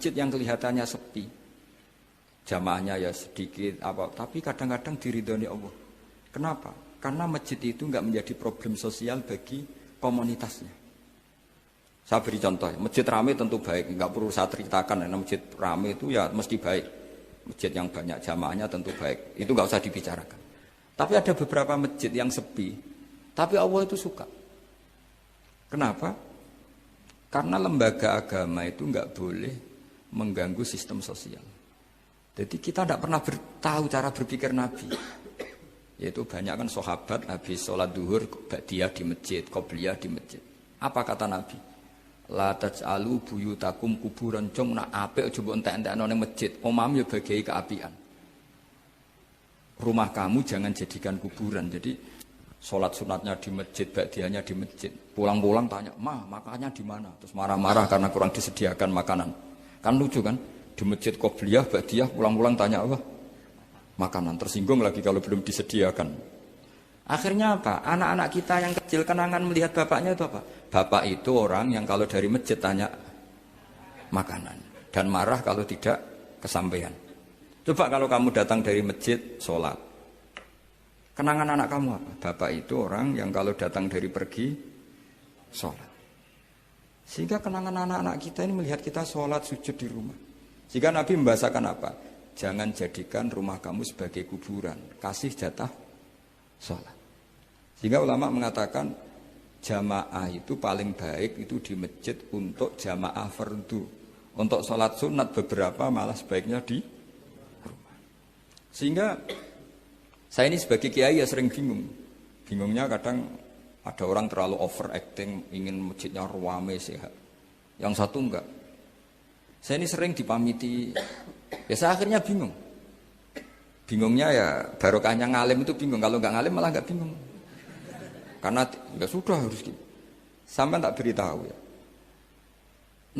masjid yang kelihatannya sepi, jamaahnya ya sedikit, tapi kadang-kadang diridhoni Allah. Kenapa? Karena masjid itu enggak menjadi problem sosial bagi komunitasnya. Saya beri contoh, masjid ramai tentu baik, enggak perlu saya ceritakan, karena masjid ramai itu ya mesti baik. Masjid yang banyak jamaahnya tentu baik, itu enggak usah dibicarakan. Tapi ada beberapa masjid yang sepi, tapi Allah itu suka. Kenapa? Karena lembaga agama itu enggak boleh mengganggu sistem sosial. Jadi kita tidak pernah tahu cara berpikir Nabi. Yaitu banyak kan sahabat habis sholat duhur, ba'diyah di masjid, qobliyah di masjid. Apa kata Nabi? La taj'alu buyutakum kuburan, cung nak apik aja mbok entek-entekno ning masjid. Omam ya bagai keapian. Rumah kamu jangan jadikan kuburan. Jadi sholat sunatnya di masjid, ba'diyahnya di masjid. Pulang-pulang tanya, "Ma, makannya di mana?" Terus marah-marah karena kurang disediakan makanan. Kan lucu kan? Di masjid qobliyah, ba'diyah, pulang-pulang tanya apa? Makanan. Tersinggung lagi kalau belum disediakan. Akhirnya apa? Anak-anak kita yang kecil kenangan melihat bapaknya itu apa? Bapak itu orang yang kalau dari masjid tanya makanan dan marah kalau tidak kesampaian. Coba kalau kamu datang dari masjid sholat, kenangan anak kamu apa? Bapak itu orang yang kalau datang dari pergi sholat. Sehingga kenangan anak-anak kita ini melihat kita sholat sujud di rumah. Jika Nabi membahasakan apa? Jangan jadikan rumah kamu sebagai kuburan, kasih jatah sholat. Sehingga ulama mengatakan jamaah itu paling baik itu di masjid untuk jamaah fardu. Untuk sholat sunat beberapa malah sebaiknya di rumah. Sehingga saya ini sebagai kiai ya sering bingung. Bingungnya kadang ada orang terlalu overacting, ingin masjidnya ruame sehat. Yang satu enggak. Saya ini sering dipamiti, ya saya akhirnya bingung. Bingungnya ya barokahnya ngalim itu bingung, kalau nggak ngalim malah nggak bingung. Karena ya sudah harus gitu. Sampai tak beritahu ya.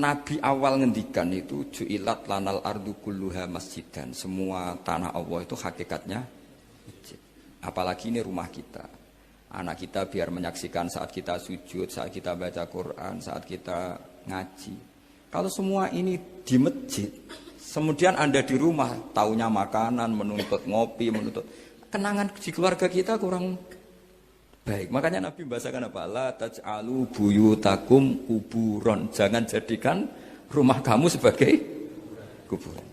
Nabi awal ngendikan itu ju'ilat lanal ardu kulluha masjidan. Semua tanah Allah itu hakikatnya masjid. Apalagi ini rumah kita. Anak kita biar menyaksikan saat kita sujud, saat kita baca Quran, saat kita ngaji. Kalau semua ini di masjid, kemudian Anda di rumah, taunya makanan, menuntut ngopi, menuntut kenangan di keluarga kita kurang baik. Makanya Nabi membahasakan apa? La taj'alu buyutakum kuburon. Jangan jadikan rumah kamu sebagai kuburan.